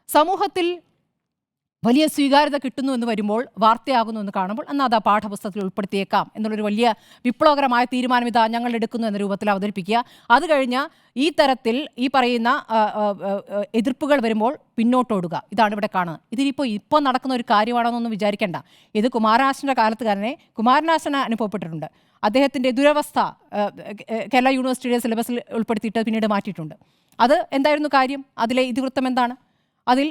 സമൂഹത്തിൽ വലിയ സ്വീകാര്യത കിട്ടുന്നു എന്ന് വരുമ്പോൾ, വാർത്തയാകുന്നു എന്ന് കാണുമ്പോൾ എന്നാൽ അത് ആ പാഠപുസ്തകത്തിൽ ഉൾപ്പെടുത്തിയേക്കാം എന്നുള്ളൊരു വലിയ വിപ്ലവകരമായ തീരുമാനം ഇതാ ഞങ്ങൾ എടുക്കുന്നു എന്ന രൂപത്തിൽ അവതരിപ്പിക്കുക. അത് കഴിഞ്ഞ് ഈ തരത്തിൽ ഈ പറയുന്ന എതിർപ്പുകൾ വരുമ്പോൾ പിന്നോട്ടോടുക. ഇതാണ് ഇവിടെ കാണുന്നത്. ഇതിനിപ്പോൾ നടക്കുന്ന ഒരു കാര്യമാണെന്നൊന്നും വിചാരിക്കേണ്ട. ഇത് കുമാരനാശൻ്റെ കാലത്ത് തന്നെ കുമാരനാശന് അനുഭവപ്പെട്ടിട്ടുണ്ട്. അദ്ദേഹത്തിൻ്റെ ദുരവസ്ഥ കേരള യൂണിവേഴ്സിറ്റിയുടെ സിലബസിൽ ഉൾപ്പെടുത്തിയിട്ട് പിന്നീട് മാറ്റിയിട്ടുണ്ട്. അത് എന്തായിരുന്നു കാര്യം? അതിലെ ഇതിവൃത്തം എന്താണ്? അതിൽ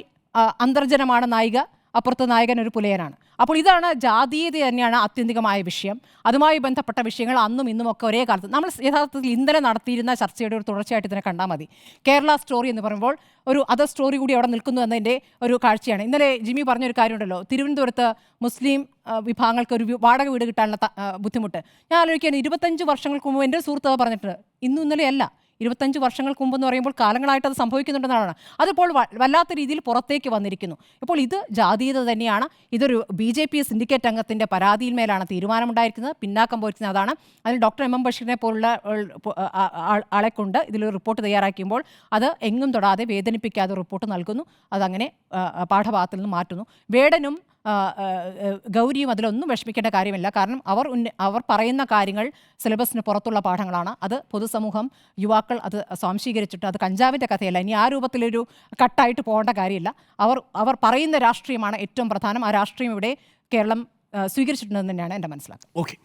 അന്തർജനമാണ് നായിക, അപ്പുറത്ത് നായകൻ ഒരു പുലയനാണ്. അപ്പോൾ ഇതാണ് ജാതീയത തന്നെയാണ് ആത്യന്തികമായ വിഷയം. അതുമായി ബന്ധപ്പെട്ട വിഷയങ്ങൾ അന്നും ഇന്നും ഒക്കെ ഒരേ കാലത്ത് നമ്മൾ യഥാർത്ഥത്തിൽ ഇന്നലെ നടത്തിയിരുന്ന ചർച്ചയുടെ ഒരു തുടർച്ചയായിട്ട് ഇതിനെ കണ്ടാൽ മതി. കേരള സ്റ്റോറി എന്ന് പറയുമ്പോൾ ഒരു അതർ സ്റ്റോറി കൂടി അവിടെ നിൽക്കുന്നു എന്നതിൻ്റെ ഒരു കാഴ്ചയാണ്. ഇന്നലെ ജിമ്മി പറഞ്ഞൊരു കാര്യമുണ്ടല്ലോ, തിരുവനന്തപുരത്ത് മുസ്ലിം വിഭാഗങ്ങൾക്ക് ഒരു വാടക വീട് കിട്ടാനുള്ള ബുദ്ധിമുട്ട്. ഞാൻ ആലോചിക്കുകയാണ്, 25 വർഷങ്ങൾക്ക് മുമ്പ് എൻ്റെ സുഹൃത്ത് പറഞ്ഞിട്ടുണ്ട്. ഇന്നും ഇന്നലെയല്ല, 25 വർഷങ്ങൾക്ക് മുമ്പ് എന്ന് പറയുമ്പോൾ കാലങ്ങളായിട്ട് അത് സംഭവിക്കുന്നുണ്ടെന്നാണ്. അതിപ്പോൾ വല്ലാത്ത രീതിയിൽ പുറത്തേക്ക് വന്നിരിക്കുന്നു. ഇപ്പോൾ ഇത് ജാതീയത തന്നെയാണ്. ഇതൊരു BJP സിൻഡിക്കേറ്റ് അംഗത്തിൻ്റെ പരാതിയിന്മേലാണ് തീരുമാനമുണ്ടായിരിക്കുന്നത്. പിന്നാക്കം പോയിരിക്കുന്നത് അതാണ്. അതിൽ ഡോക്ടർ MM ബഷീറിനെ പോലുള്ള ആളെ കൊണ്ട് ഇതിലൊരു റിപ്പോർട്ട് തയ്യാറാക്കുമ്പോൾ അത് എങ്ങും തൊടാതെ വേദനിപ്പിക്കാതെ റിപ്പോർട്ട് നൽകുന്നു. അതങ്ങനെ പാഠഭാഗത്തിൽ നിന്ന് മാറ്റുന്നു. വേടനും ഗൗരിയും അതിലൊന്നും വിഷമിക്കേണ്ട കാര്യമില്ല. കാരണം അവർ പറയുന്ന കാര്യങ്ങൾ സിലബസിന് പുറത്തുള്ള പാഠങ്ങളാണ്. അത് പൊതുസമൂഹം, യുവാക്കൾ അത് സ്വാംശീകരിച്ചിട്ട് അത് കഞ്ചാവിൻ്റെ കഥയല്ല. ഇനി ആ രൂപത്തിലൊരു കട്ടായിട്ട് പോകേണ്ട കാര്യമില്ല. അവർ പറയുന്ന രാഷ്ട്രീയമാണ് ഏറ്റവും പ്രധാനം. ആ രാഷ്ട്രീയം ഇവിടെ കേരളം സ്വീകരിച്ചിട്ടുണ്ടെന്ന് തന്നെയാണ് എൻ്റെ മനസ്സിലാക്കുന്നത്. ഓക്കെ.